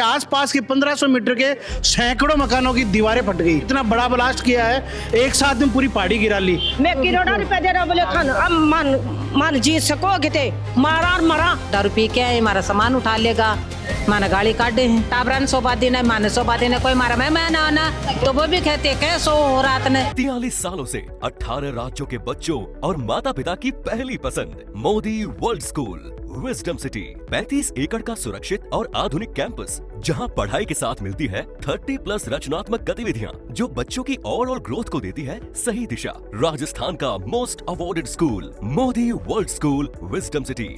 जिसके आसपास के 1500 मीटर के सैकड़ों मकानों की दीवारें फट गई। इतना बड़ा ब्लास्ट किया है, एक साथ में पूरी पहाड़ी गिरा ली। मैं करोड़ों रुपए दे रहा बोले खान अब मान जीत सको किते मारा और मरा। दारू पी के आए, हमारा सामान उठा लेगा, माना गाड़ी काटे हैं, टाबरन सोबा दिन है, माने सोबा दिन है, कोई मारा मैं ना आना तो वो भी कहते कैसो हो रात ने। 43 सालों से 18 राज्यों के बच्चों और माता पिता की पहली पसंद Modi world school wisdom city. 35 एकड़ का सुरक्षित और आधुनिक कैंपस, जहां पढ़ाई के साथ मिलती है 30+ रचनात्मक गतिविधियां, जो बच्चों की ओवरऑल ग्रोथ को देती है सही दिशा। राजस्थान का most awarded school Modi world school wisdom city.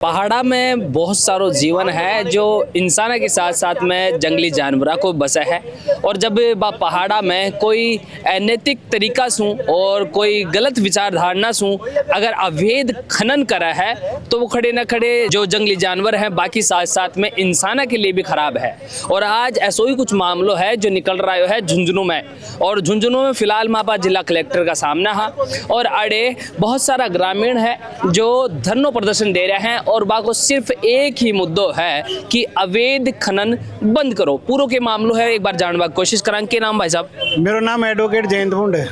पहाड़ा में बहुत सारो जीवन है जो इंसान के साथ साथ में जंगली जानवरों को बसा है। और जब पहाड़ा में कोई अनैतिक तरीका सूं और कोई गलत विचारधारणा सूं अगर अवैध खनन करा है तो वो खड़े न खड़े जो जंगली जानवर हैं बाकी साथ साथ में इंसान के लिए भी खराब है। और आज ऐसा ही कुछ मामलों है जो निकल रहा है झुंझुनू में। और झुंझुनू में फिलहाल मापा जिला कलेक्टर का सामना है और अड़े बहुत सारा ग्रामीण है जो धरना प्रदर्शन दे रहे हैं और बाको सिर्फ एक ही मुद्दो है कि अवैध खनन बंद करो। पूरो के मामलों है एक बार जानने की कोशिश करें। के नाम भाई साहब? मेरा नाम एडवोकेट जयंत भुंड है।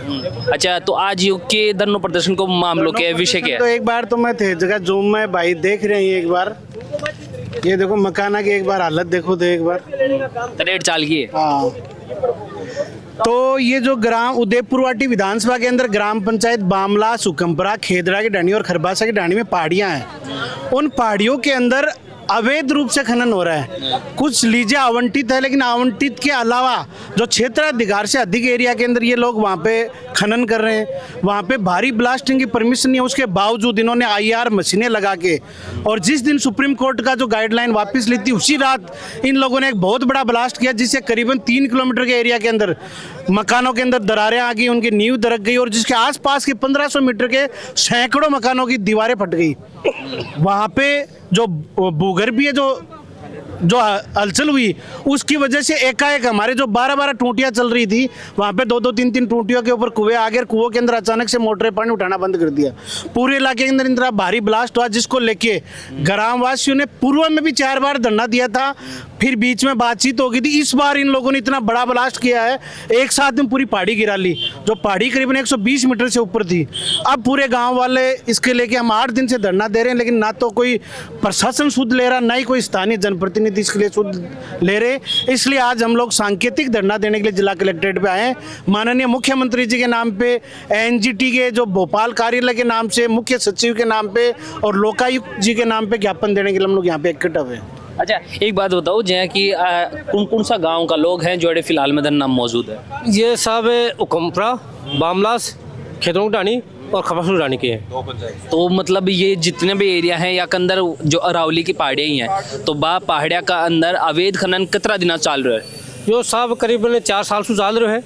अच्छा, तो आज युग के धरना प्रदर्शन को मामलों के विषय क्या है? तो एक बार तो मैं थे जगह जूम में भाई देख रहे हैं, एक बार ये देखो मकाना की एक बार हालत देखो तो एक बार रेट चाल की है। हाँ, तो ये जो ग्राम उदयपुरवाटी विधानसभा के अंदर ग्राम पंचायत बामला, सुकमपरा, खेदरा की ढाणी और खरबासा की ढाणी में पहाड़ियां हैं। उन पहाड़ियों के अंदर अवैध रूप से खनन हो रहा है। कुछ लीजें आवंटित है, लेकिन आवंटित के अलावा जो क्षेत्राधिकार से अधिक एरिया के अंदर ये लोग वहाँ पे खनन कर रहे हैं। वहाँ पे भारी ब्लास्टिंग की परमिशन नहीं है, उसके बावजूद इन्होंने IR मशीनें लगा के, और जिस दिन सुप्रीम कोर्ट का जो गाइडलाइन वापस ली थी उसी रात इन लोगों ने एक बहुत बड़ा ब्लास्ट किया, जिससे करीबन 3 किलोमीटर के एरिया के अंदर मकानों के अंदर दरारें आ गई, उनकी नींव दरक गई और जिसके आसपास के 1500 मीटर के सैकड़ों मकानों की दीवारें फट गई। वहाँ पे जो भूगर्भीय जो हलचल हुई उसकी वजह से एकाएक हमारे जो 12-12 टूटियां चल रही थी वहाँ पे 2-2, 3-3 टूटियों के ऊपर कुएं आ गए। कुओं के अंदर अचानक से मोटरें पानी उठाना बंद कर दिया। पूरे इलाके के अंदर इतना भारी ब्लास्ट हुआ जिसको लेके ग्रामवासियों ने पूर्व में भी 4 बार धरना दिया था, फिर बीच में बातचीत हो गई थी। इस बार इन लोगों ने इतना बड़ा ब्लास्ट किया है, एक साथ में पूरी पहाड़ी गिरा ली, जो पहाड़ी करीबन 120 मीटर से ऊपर थी। अब पूरे गाँव वाले इसके लेके हम 8 दिन से धरना दे रहे हैं, लेकिन ना तो कोई प्रशासन सुध ले रहा, ना ही कोई स्थानीय जनप्रतिनिधि इसके लिए शुद्ध ले रहे। इसलिए आज हम लोग सांकेतिक धरना देने के लिए जिला कलेक्ट्रेट पे आए हैं। माननीय मुख्यमंत्री जी के नाम पे, NGT के जो भोपाल कार्यालय के नाम से, मुख्य सचिव के नाम पे और लोकायुक्त जी के नाम पे ज्ञापन देने के लिए हम लोग यहाँ पे इकट्ठा हुए। अच्छा, एक बात बताओ जहाँ कि कौन सा गाँव का लोग हैं जो फिलहाल में धरना मौजूद है? ये सब उकमपरा, बामलास, खेतों की ढाणी और खबासू रानी के हैं। तो मतलब ये जितने भी एरिया हैं या के अंदर जो अरावली की पहाड़ियाँ ही हैं, तो बा पहाड़िया का अंदर अवैध खनन कितना दिन चल रहा है? जो सब करीबन 4 साल से चल रहे हैं,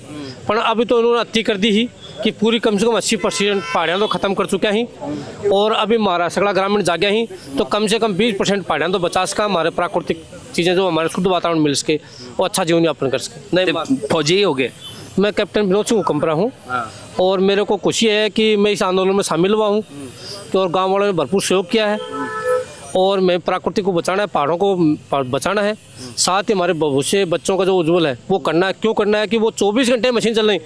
पर अभी तो उन्होंने अति कर दी ही कि पूरी कम से कम 80% पहाड़ियाँ तो ख़त्म कर चुके हैं और अभी हमारा सगड़ा ग्रामीण जागे ही तो कम से कम 20% पहाड़ियाँ तो बचा सका, हमारे प्राकृतिक चीज़ें जो हमारे शुद्ध वातावरण मिल सके और अच्छा जीवन यापन कर सके। नहीं, फौजी ही हो गए। मैं कैप्टन विनोद सिंह हुकमपरा हूँ और मेरे को खुशी है कि मैं इस आंदोलन में शामिल हुआ हूँ, तो और गाँव वालों ने भरपूर सहयोग किया है और मैं प्रकृति को बचाना है, पहाड़ों को बचाना है, साथ ही हमारे भविष्य बच्चों का जो उज्जवल है वो करना है। क्यों करना है कि वो 24 घंटे मशीन चल रही,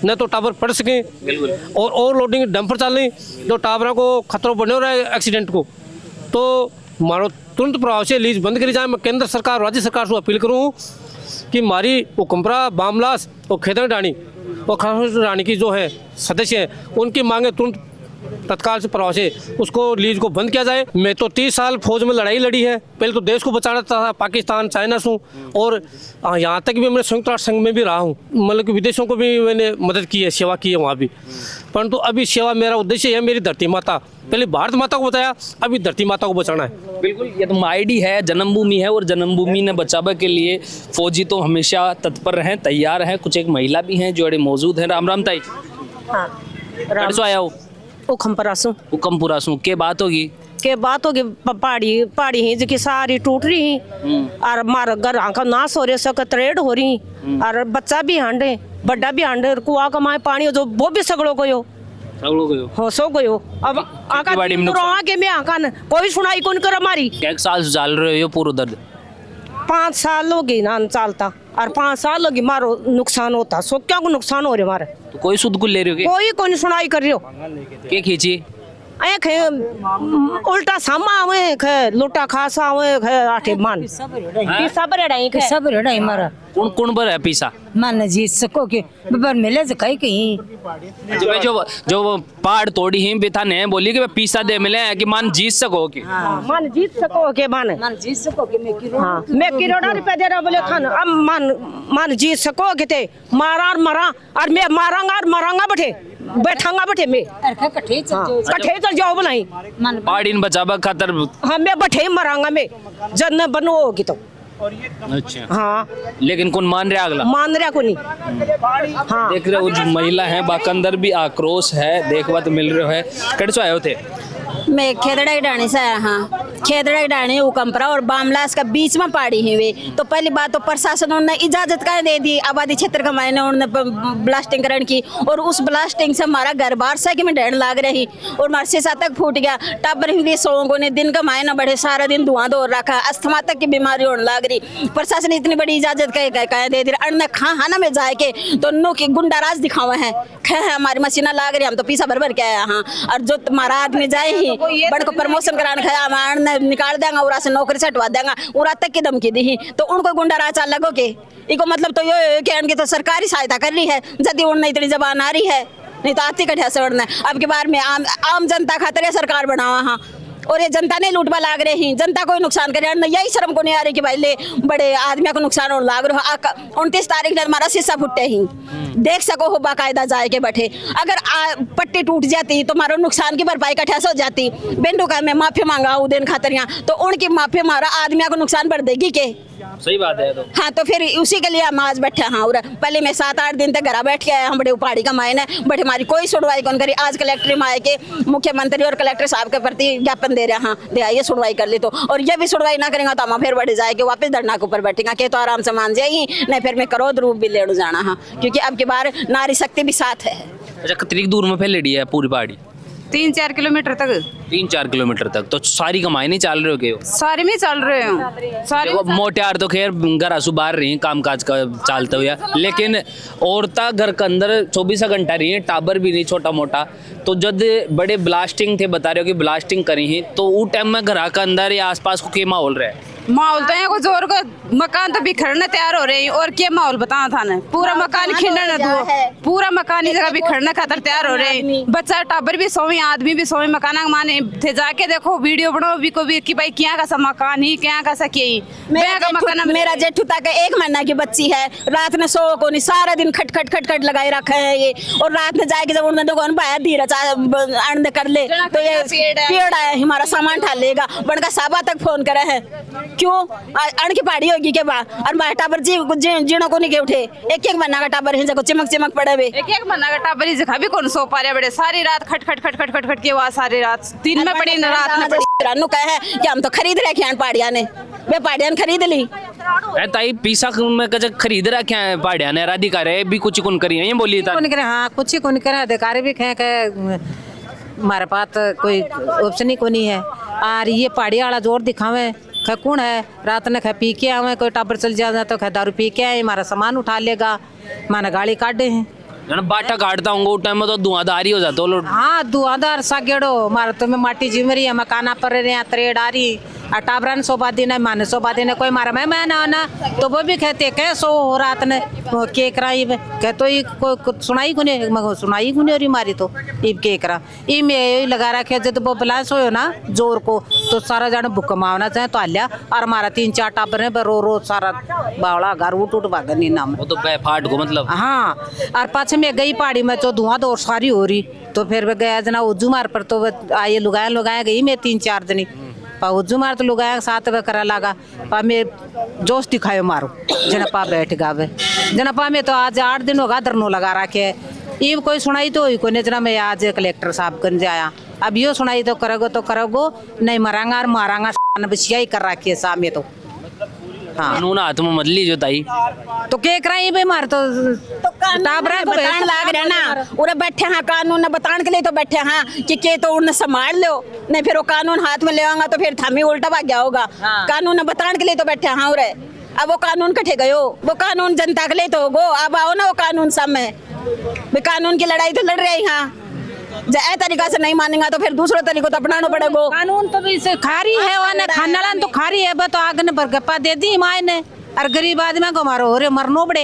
न तो टावर पड़ सकें और ओवरलोडिंग डंपर चल रही, जो टावरों को खतरा बने हो रहा है एक्सीडेंट को, तो मारो तुरंत प्रभाव से लीज बंद करी जाए। मैं केंद्र सरकार, राज्य सरकार से अपील करूँ कि हमारी उकमपरा, बामलास और खेतन ढाणी और खबासू रानी की जो है सदस्य हैं उनकी मांगे तुरंत तत्काल से प्रभाव से उसको लीज को बंद किया जाए। मैं तो 30 साल फौज में लड़ाई लड़ी है, पहले तो देश को बचाना था, पाकिस्तान, चाइना से, और यहाँ तक भी मैं संयुक्त राष्ट्र संघ में भी रहा हूँ, मतलब कि विदेशों को भी मैंने मदद की है, सेवा की है वहाँ भी। परंतु अभी सेवा मेरा उद्देश्य है मेरी धरती माता, पहले भारत माता को बताया, अभी धरती माता को बचाना है। बिल्कुल, ये तो माइडी है, जन्मभूमि है और जन्मभूमि ने बचाने के लिए फौजी तो हमेशा तत्पर रहें, तैयार हैं। कुछ एक महिला भी हैं जो मौजूद हैं। राम राम ताई। हाँ, राम आया हो उखमपुरा सु के बात होगी के बात होगी। पहाड़ी ही जिकी सारी टूट रही और मार घर का नाश हो रहे, सकतरेड हो रही और बच्चा भी हांडे, बड्डा भी हांडे, कुआ का माए पानी जो वो भी सगड़ो गयो, हो सो गयो। अब आका के में आका न कोई सुनाई कौन कर हमारी। एक साल से चल रहे हो पूरा दर्द? 5 साल होगी ना चालता और 5 साल होगी मारो नुकसान होता सो क्या को नुकसान हो रहे मारे तो कोई सुध कुल ले रहे हो क्या? कोई कोई सुनाई कर रही हो क्या खींची उल्टा सामा आवे खे लोटा खासा आवे खे आठे मान पिसा बरेड़ाई खे सब रेड़ा मारा कौन कौन पर है पीसा? मान जीत सको के बबर मिले से कहीं कहीं जो पहाड़ तोड़ी ही बेथा ने बोली कि पीसा दे मिले कि मान जीत सको कि मान जीत सको के मान जीत सको के मैं की हाँ मैं किरोड़ा रुपया दे रहा बोले खान अब मान जीत सको के ते मारा और मरा और मैं मारांगा और मरांगा बैठे बैठांगा बैठे मैं कठे कठे चल जाओ बनाई पहाड़ी ने बचावा खातर। हाँ मैं बैठे ही मरांगा मैं जन बनो होगी तो अच्छा हाँ लेकिन कौन मान रहा अगला? मान रहा को नहीं हाँ देख रहे हो जो महिला है बाक अंदर भी आक्रोश है देखवा तो मिल रहे है कड़ से आए होते मैं खेदड़ा की डाणी से आया हाँ खेदड़ा की डाणी उकमपरा और बामला इसका बीच में पहाड़ी है वे तो पहली बात तो प्रशासन उन्होंने इजाजत कर दे दी आबादी क्षेत्र का मायने उन्होंने ब्लास्टिंग करने की और उस ब्लास्टिंग से हमारा घर बार से कि मैं ढेर लाग रही और हमारे शीशा तक फूट गया टाबर भी सोंगों ने दिन का मायना बढ़े सारा दिन धुआं दौड़ रखा अस्थमा तक की बीमारी होने लग रही प्रशासन इतनी बड़ी इजाजत कह दे दी अन्न खाना में जाए के तो नो की गुंडाराज दिखावा है हमारी मशीना लाग रही हम तो पीसा भर भर के आया हाँ और जो तुम्हारा आदमी जाए ही बड़ को प्रमोशन कराने खाया निकाल देंगे उरा से नौकरी से हटवा देंगे उरा तक की धमकी दी तो उनको गुंडाराज चाल लगो के इको मतलब तो ये कि उनकी तो सरकारी सहायता कर रही है जल्दी उड़ने इतनी जबान आ रही है नहीं तो आती कठिया से उड़ना अब के बार में आम जनता खातिर सरकार बनावा हाँ और ये जनता ने लूटवा लाग रहे हैं जनता को नुकसान करे यही शर्म को नहीं आ रही कि भाई ले बड़े आदमी को नुकसान होने लाग रहा 29 तारीख ने हमारा शीशा फुटे ही देख सको हो बाकायदा जाए के बैठे अगर पट्टी टूट जाती तो हमारा नुकसान की भरपाई कठिया हो जाती बेंडू का मैं माफी मांगा हूँ दिन खातर यहाँ तो उनकी माफी हमारा आदमी को नुकसान भर देगी के सही बात है तो हाँ तो फिर उसी के लिए हम आज बैठे हाँ और पहले मैं 7-8 दिन तक घर बैठ के आया हम बड़े पहाड़ी का मायने बट हमारी कोई सुनवाई कौन करी आज कलेक्टर में आए के मुख्यमंत्री और कलेक्टर साहब के प्रति ज्ञापन दे रहे हैं हाँ दे आइए सुनवाई कर ली तो और ये भी सुनवाई ना करेंगे तो हम फिर बढ़ जाएंगे वापस धरना के ऊपर बैठेंगे कि तो आराम से मान जाइए नहीं फिर मैं क्रोध रूप भी ले जाना हाँ क्योंकि अब की बार नारी शक्ति भी साथ है। अच्छा कितनी दूर में फैलेडी है पूरी पहाड़ी? 3-4 किलोमीटर तक 3-4 किलोमीटर तक तो सारी कमाई नहीं चल रहे हो के सारे में चल रहे हो सारे मोटियार तो खैर घर आसू बाहर रही कामकाज का चलते हुए लेकिन औरता घर के अंदर 24 घंटा रही है टाबर भी नहीं छोटा मोटा तो जब बड़े ब्लास्टिंग थे बता रहे हो कि ब्लास्टिंग करी है तो वो टाइम में घर के अंदर या आसपास को क्या माहौल रहा है? माहौल तो यहाँ को जोर को मकान तो बिखरने तैयार हो रहे हैं और क्या माहौल बताना था ना पूरा मकान खिंडने दो पूरा मकान ही जगह बिखरने खातर तैयार हो रहे हैं बच्चा टाबर भी सोवे आदमी भी सोवे मकान माने थे जाके देखो वीडियो बनाओ भी को भी कि भाई क्या का सा मकान ही क्या का सा मेरा जेठू तक 1 महीना की बच्ची है रात में सो को नहीं सारा दिन खट खट खट खट लगाए रखा है ये और रात में जाके जब उन्होंने दुकान पाया धीरज अन्न कर ले तो ये पेड़ आया हमारा सामान ठाल लेगा बनका साबा तक फोन करे है क्यों अण की पहाड़ी होगी के बाद और मारे टाबर जी जीणो को नहीं के उठे एक महीना का टाबर है जको चिमक चिमक पड़े हुए एक महीना का टाबर ही जगह भी कौन सो पा रहे बड़े सारी रात खट खट खट खट खट खट के आवाज सारी रात दिन में पड़ी रात में पड़ी रानू कहे कि हम तो खरीद रखे हैं पहाड़िया ने वे पहाड़िया खरीद ली ताई पीसा में कज खरीद रखे हैं पहाड़िया ने राधिका रे भी कुछ कौन करी है ये बोली था कौन करे हाँ कुछ ही कौन करे अधिकारी भी कहे हमारे पास कोई ऑप्शन ही को नहीं है और ये पहाड़ी वाला जोर दिखावे ख कौन है रात ने ख पी के आवे कोई टाबर चल जाए तो ख दारू पी के आए हमारा सामान उठा लेगा माना गाड़ी काटे हैं बाटा काटता हूँ उस टाइम में तो धुआंधारी हो जाता लोग हाँ धुआंधार सागेड़ो हमारा तो में माटी जिम रही है मकाना पर रहे हैं त्रेड आ रही टाबरन सोबा दिन माने सोबा दिन कोई मारा मैं ना तो वो भी कहते कह सो रात ने के कराई कह तो कोई सुनाई को नहीं सुनाई को नहीं रही मारी तो इब के करा ई में लगा रखे जब वो बलांस हो ना जोर को तो सारा जाने भूख मावना चाहे तो हल्या और हमारा 3-4 टाबर है रो सारा बावड़ा घर उठ भाग नहीं नाम वो तो फाट को मतलब हाँ और पाछे में गई पहाड़ी में तो धुआं दौड़ सारी हो रही तो फिर वे गया जना उज्जू मार पर तो आए लुगाया गई मैं 3-4 दिन उज्जू मार तो लुगाया साथ में करा लगा पा में जोश दिखायो मारो जनपा बैठ गावे जनपा में तो आज 8 दिन होगा धरनो लगा रखे ये कोई सुनाई तो को नहीं जना मैं आज कलेक्टर साहब कर जाया अब यो सुनाई तो करोगो नहीं मरांगा और मारांगा बसिया ही कर रखी है सामने तो कानून हाथ में मदली जो ताई तो के कराई बे मार तो टाबरा को बतान लाग रहा ना उरे बैठे हाँ कानून बताने के लिए तो बैठे हाँ कि के तो उन्हें संभाल लो नहीं फिर वो कानून हाथ में लेवांगा तो फिर थामी उल्टा भाग गया होगा कानून बताने के लिए तो बैठे हाँ उरे अब वो कानून कटे गयो, वो कानून जनता के लिए तो होगो, अब आओ ना वो कानून सामने, भी कानून की लड़ाई तो लड़ रहे हैं यहाँ, ए तरीका से नहीं मानेगा तो फिर दूसरे तरीको तो अपनाना पड़ेगा। कानून तो भी से खारी है, वाने खाने वाला तो खारी है, तो आग ने बरगप्पा दे दी माय ने, और गरीब आदमी को मारो हो रे मरनो पड़े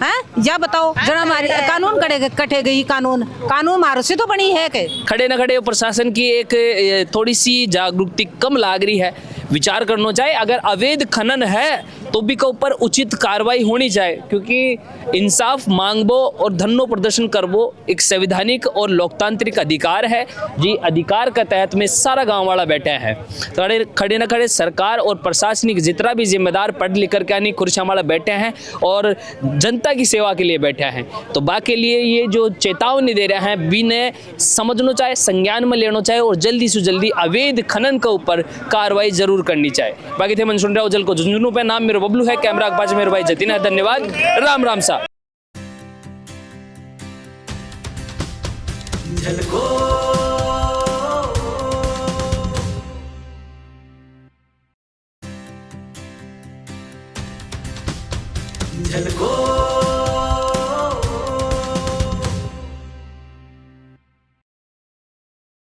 हैं। या बताओ जरा हमारी कानून कटे गई, कानून मारो से तो बनी है के खड़े न खड़े प्रशासन की एक थोड़ी सी जागरूकता कम लाग रही है। विचार करना चाहिए, अगर अवैध खनन है तो भी के ऊपर उचित कार्रवाई होनी चाहिए, क्योंकि इंसाफ मांगबो और धरनो प्रदर्शन करबो एक संवैधानिक और लोकतांत्रिक अधिकार है जी। अधिकार के तहत में सारा गांव वाला बैठा है, खड़े न खड़े सरकार और प्रशासनिक जितना भी जिम्मेदार पढ़ लिख करके यानी कुर्सियां वाला बैठे हैं और जनता की सेवा के लिए बैठे हैं। तो बाकी लिए ये जो चेतावनी दे रहे हैं बिने समझना चाहिए, संज्ञान में लेना चाहिए और जल्दी से जल्दी अवैध खनन के ऊपर कार्रवाई जरूर करनी चाहिए। बाकी थे मन सुन रहे हो जल को झुंझुनू पे, नाम मेरा बबलू है, कैमरा के पास मेरे भाई जतीन है। धन्यवाद, राम राम सा। झलको